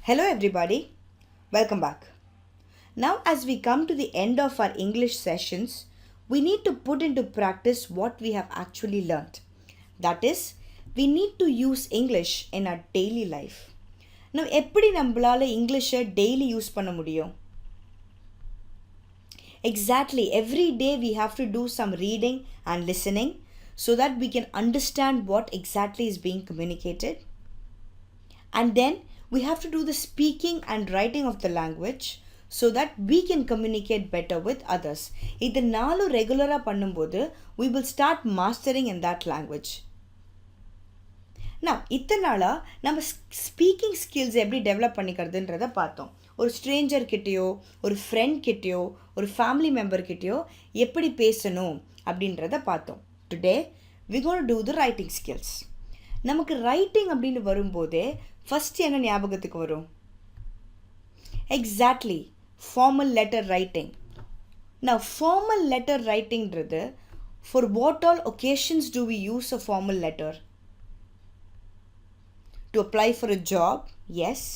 Hello everybody, welcome back. Now as we come to the end of our English sessions, we need to put into practice what we have actually learned. That is, we need to use English in our daily life. Now எப்படி நம்மளால இங்கிலீஷை daily use பண்ண முடியும்? Exactly, every day we have to do some reading and listening so that we can understand what exactly is being communicated. And then we have to do the speaking and writing of the language so that we can communicate better with others. இது நாலும் ரெகுலராக பண்ணும்போது we will start mastering in that language. Now, இத்தனை நாளாக நம்ம speaking skills எப்படி develop பண்ணிக்கிறதுன்றதை பார்த்தோம். ஒரு ஸ்ட்ரேஞ்சர் கிட்டேயோ ஒரு ஃப்ரெண்ட் கிட்டேயோ ஒரு ஃபேமிலி மெம்பர் கிட்டேயோ எப்படி பேசணும் அப்படின்றத பார்த்தோம். Today we going to do the writing skills. நமக்கு ரைட்டிங் அப்படின்னு வரும்போதே ஃபர்ஸ்ட் என்ன ஞாபகத்துக்கு வரும்? Exactly, formal letter writing. நான் ஃபார்மல் லெட்டர் ரைட்டிங்கிறது for what all occasions do we use a formal letter? To apply for a job, yes.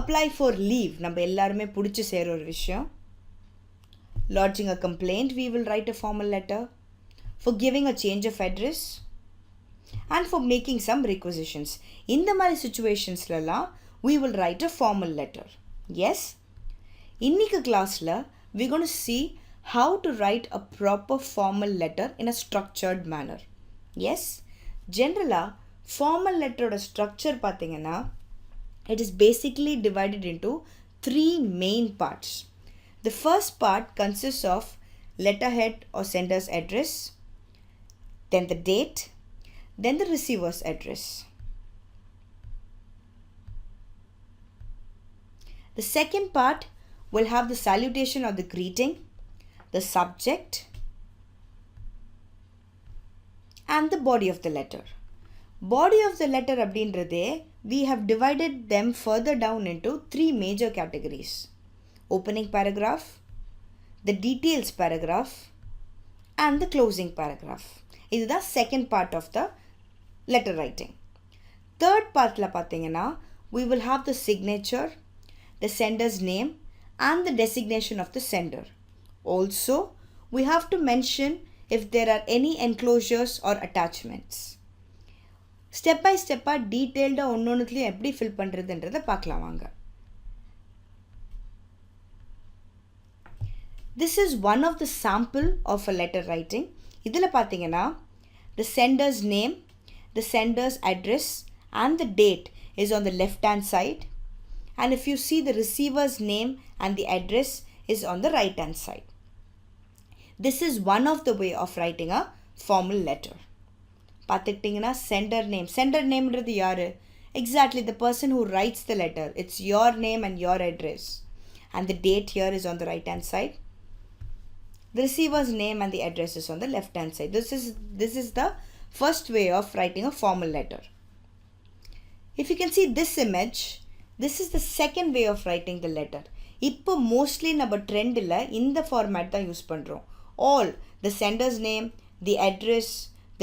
Apply for leave, நம்ம எல்லாருமே பிடிச்சி செய்கிற ஒரு விஷயம். Lodging a complaint, we will write a formal letter. For giving a change of address and for making some requisitions. இந்த மாதிரி சிச்சுவேஷன்ஸ்லாம் we will write a formal letter. Yes, இன்னைக்கு கிளாஸில் we're going to see how to write a proper formal letter in a structured manner. Yes, ஜென்ரலாக formal லெட்டரோட structure பார்த்தீங்கன்னா it is basically divided into three main parts. The first part consists of letterhead or sender's address, then the date, then the receiver's address. The second part will have the salutation or the greeting, the subject, and the body of the letter. Body of the letter abdindrade, we have divided them further down into three major categories. Opening paragraph, the details paragraph, and the closing paragraph. This is the second part of the letter writing. Third part la pathina, we will have the signature, the sender's name, and the designation of the sender. Also, we have to mention if there are any enclosures or attachments. Step by step detailed ஒன்னொன்னுல எப்படி fill பண்றதுன்றதை பார்க்கலாம் வாங்க. This is one of the sample of a letter writing. இதில் பார்த்தீங்கன்னா the sender's name, the sender's address, and the date is on the left hand side, and if you see the receiver's name and the address is on the right hand side. This is one of the way of writing a formal letter. பார்த்துக்கிட்டிங்கன்னா sender name ன்றது யாரு? Exactly, the person who writes the letter. It's your name and your address, and the date here is on the right hand side. The receiver's name and the address is on the left hand side. This is the first way of writing a formal letter. If you can see this image, this is the second way of writing the letter. இப்போ mostly நம்ம ட்ரெண்டில் இந்த format தான் use பண்ணுறோம். All the sender's name, the address,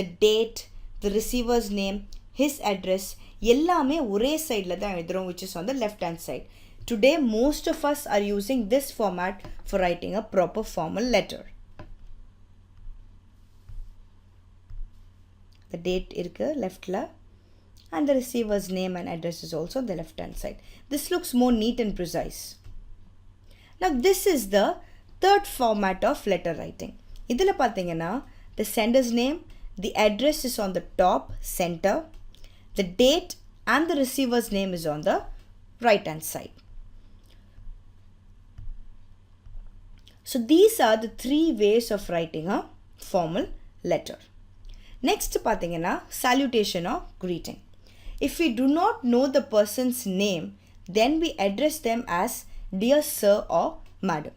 the date, the receiver's name, his address எல்லாமே ஒரே சைடில் தான் எழுதுகிறோம், which is on the left hand side. Today most of us are using this format for writing a proper formal letter. The date irukku leftla, and the receiver's name and address is also on the left hand side. This looks more neat and precise. Now this is the third format of letter writing. Idhula pathina, the sender's name, the address is on the top center, the date and the receiver's name is on the right hand side. So these are the three ways of writing a formal letter. Next pathina, salutation or greeting. If we do not know the person's name, then we address them as dear sir or madam.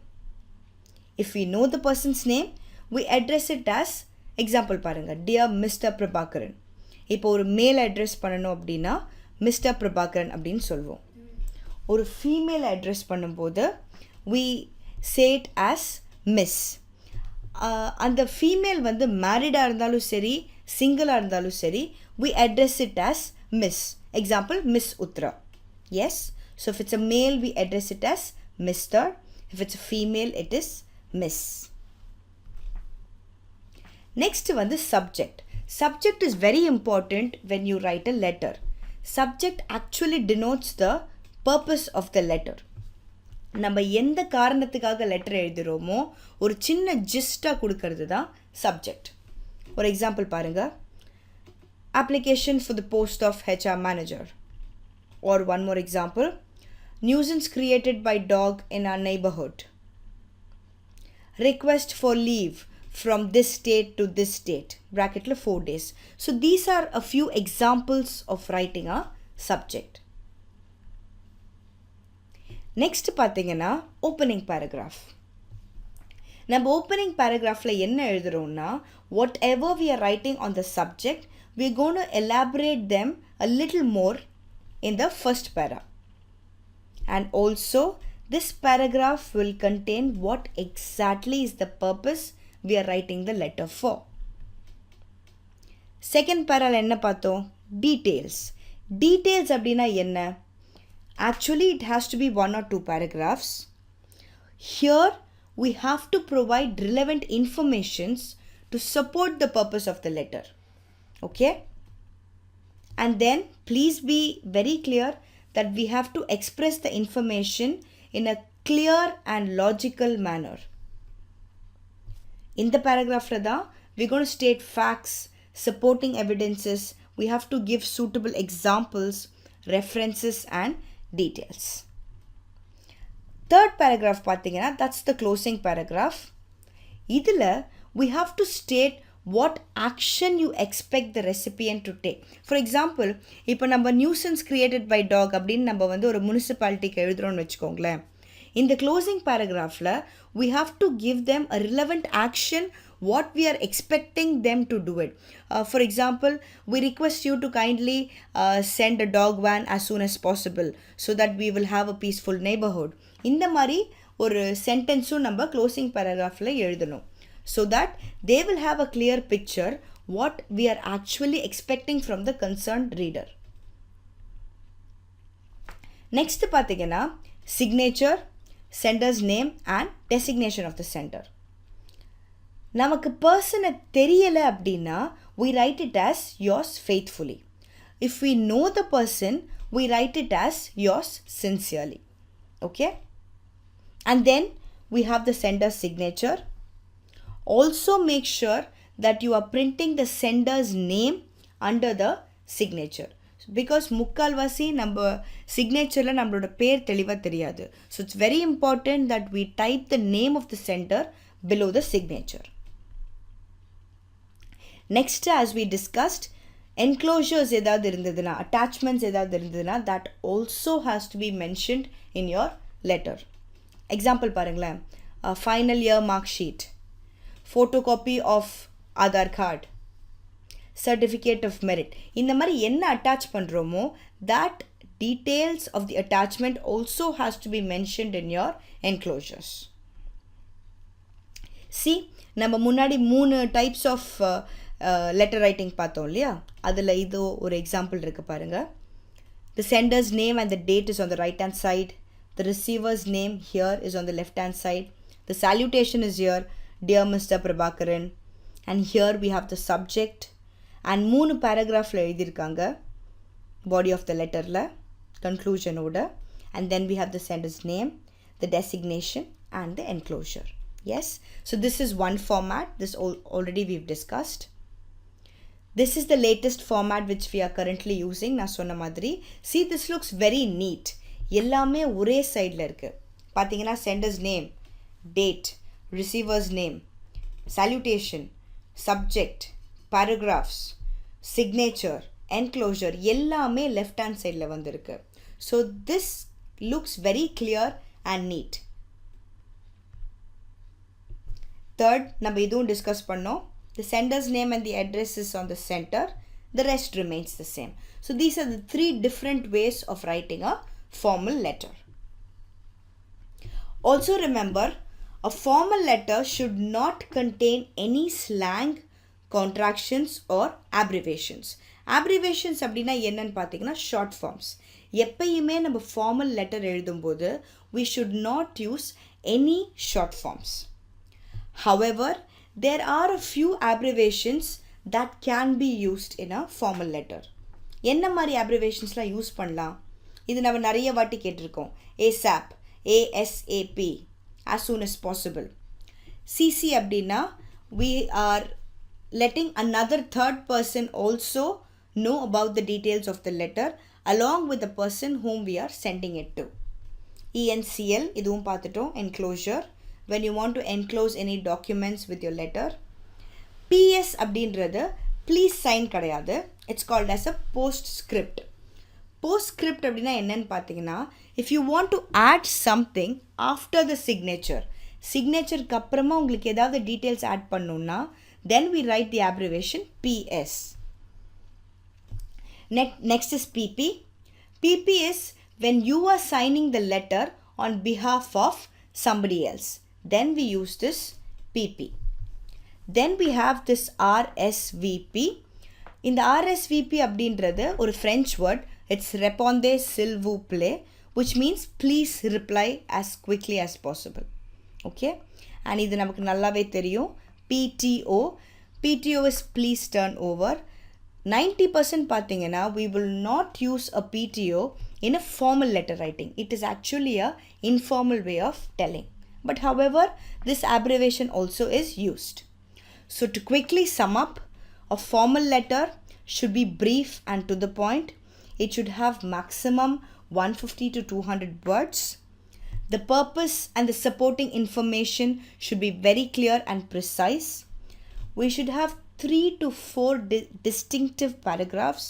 If we know the person's name, we address it as, example paranga, dear Mr. Prabhakaran. இப்போ ஒரு மேல் address பண்ணணும் அப்படின்னா mister Prabhakaran அப்படின்னு சொல்லுவோம். ஒரு female address பண்ணும்போது we say it as miss. அந்த ஃபீமேல் வந்து மேரிடாக இருந்தாலும் சரி சிங்கிளாக இருந்தாலும் சரி we address it as miss. Example miss Uthra. Yes? So if it's a male, we address it as Mr. If it's a female, it is Miss. Next one, the subject. Subject is very important when you write a letter. Subject actually denotes the purpose of the letter. நம்ம எந்த காரணத்துக்காக letter எழுதுகிறோமோ ஒரு சின்ன ஜிஸ்டாக கொடுக்கறது தான் subject. ஒரு example பாருங்கள். Application for the post of HR manager. Or one more example. Nuisance created by dog in our neighborhood. Request for leave from this state to this state. Bracket 4 days. So these are a few examples of writing a subject. Next பார்த்தீங்கன்னா opening paragraph. நம்ம opening paragraphல என்ன எழுதுறோம்னா whatever we are writing on the subject, we are going to elaborate them a little more in the first para. And also this paragraph will contain what exactly is the purpose we are writing the letter for. Second para என்ன பார்த்தோம்? Details. Details அப்படின்னா என்ன? Actually, it has to be 1 or 2 paragraphs. Here, we have to provide relevant informations to support the purpose of the letter. Okay? And then, please be very clear that we have to express the information in a clear and logical manner. In the paragraph, we're going to state facts, supporting evidences. We have to give suitable examples, references, and details. Third paragraph பார்த்தீங்கன்னா that's the closing paragraph. இதில் we have to state what action you expect the recipient to take. For example, இப்போ நம்ம nuisance created by dog அப்படின்னு நம்ம வந்து ஒரு முனிசிபாலிட்டிக்கு எழுதுறோம்னு வச்சுக்கோங்களேன். In the closing paragraphல we have to give them a relevant action what we are expecting them to do it. For example, we request you to kindly send a dog van as soon as possible so that we will have a peaceful neighborhood. இந்த மாதிரி ஒரு சென்டென்ஸும் நம்ம closing பேராகிராஃபில் எழுதணும் so that they will have a clear picture what we are actually expecting from the concerned reader. Next பார்த்தீங்கன்னா signature, sender's name and designation of the sender. நமக்கு பர்சனை தெரியலை அப்படின்னா we write it as yours faithfully. If we know the person, we write it as yours sincerely. Okay? And then we have the sender's signature. Also make sure that you are printing the sender's name under the signature. Because முக்கால்வாசி நம்ம சிக்னேச்சரில் நம்மளோட பேர் தெளிவாக தெரியாது. So it's very important that we type the name of the sender below the signature. Next, as we discussed, enclosures ஏதாவது இருந்ததுன்னா, attachments ஏதாவது இருந்ததுன்னா, that also has to be mentioned in your letter. Example பாருங்களேன், final year mark sheet, photocopy of Aadhaar card, certificate of merit. இந்த மாதிரி என்ன attach பண்ணுறோமோ that details of the attachment also has to be mentioned in your enclosures. See, நம்ம முன்னாடி 3 types of letter writing பார்த்தோம் இல்லையா, அதில் இது ஒரு எக்ஸாம்பிள் இருக்குது பாருங்கள். The sender's name and the date is on the right hand side. The receiver's name here is on the left hand side. The salutation is here, Dear Mr. Prabhakaran. And here we have the subject. And 3 paragraphல எழுதியிருக்காங்க body of the letterல conclusion ஓட. And then we have the sender's name, the designation and the enclosure. Yes, so this is one format. This already we've discussed. This is the latest format which we are currently using. நான் சொன்ன மாதிரி. See, this looks very neat. எல்லாமே ஒரே சைடில் இருக்குது. பார்த்தீங்கன்னா sender's name, date, receiver's name, salutation, subject, paragraphs, signature, enclosure எல்லாமே left hand sideல வந்திருக்கு. So this looks very clear and neat. Third, நம்ம இதுவும் டிஸ்கஸ் பண்ணோம். The sender's name and the address is on the center. The rest remains the same. So these are the 3 different ways of writing a formal letter. Also remember, a formal letter should not contain any slang, contractions or abbreviations. Abbreviations அப்படின்னா என்னன்னு பார்த்தீங்கன்னா short forms. எப்பயுமே நம்ம formal letter எழுதும்போது we should not use any short forms. However, there are a few abbreviations that can be used in a formal letter. என்ன மாதிரி abbreviationsலாம் use பண்ணலாம்? இது நம்ம நிறைய வாட்டி கேட்டிருக்கோம். ASAP, ASAP, as soon as possible. CC அப்படின்னா we are letting another third person also know about the details of the letter along with the person whom we are sending it to. ENCL இதுவும் பார்த்துட்டோம், enclosure, when you want to enclose any documents with your letter. PS அப்படின்றது please sign கிடையாது, it's called as a postscript. Postscript அப்படின்னா என்னன்னு பார்த்தீங்கன்னா, if you want to add something after the சிக்னேச்சருக்கு அப்புறமா உங்களுக்கு ஏதாவது டீட்டெயில்ஸ் ஆட் பண்ணணும்னா then we write the abbreviation PS. Next is PP. PP is when you are signing the letter on behalf of somebody else. Then we use this PP. Then we have this RSVP. இந்த RSVP அப்படின்றது ஒரு French word. It's répondez s'il vous plaît, which means please reply as quickly as possible. Okay? And இது நமக்கு நல்லாவே தெரியும். PTO. PTO is please turn over. 90% பார்த்தீங்கன்னா we will not use a PTO in a formal letter writing. It is actually a informal way of telling. But however, this abbreviation also is used. So to quickly sum up, a formal letter should be brief and to the point. It should have maximum 150 to 200 words. The purpose and the supporting information should be very clear and precise. We should have 3 to 4 distinctive paragraphs.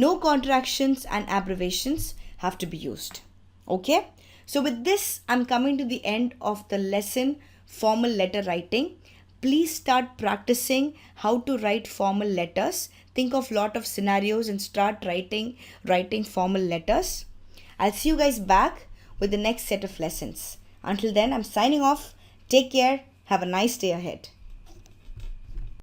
No contractions and abbreviations have to be used. Okay? So with this, I'm coming to the end of the lesson, formal letter writing. Please start practicing how to write formal letters. Think of lot of scenarios and start writing formal letters. I'll see you guys back with the next set of lessons. Until then, I'm signing off. Take care. Have a nice day ahead.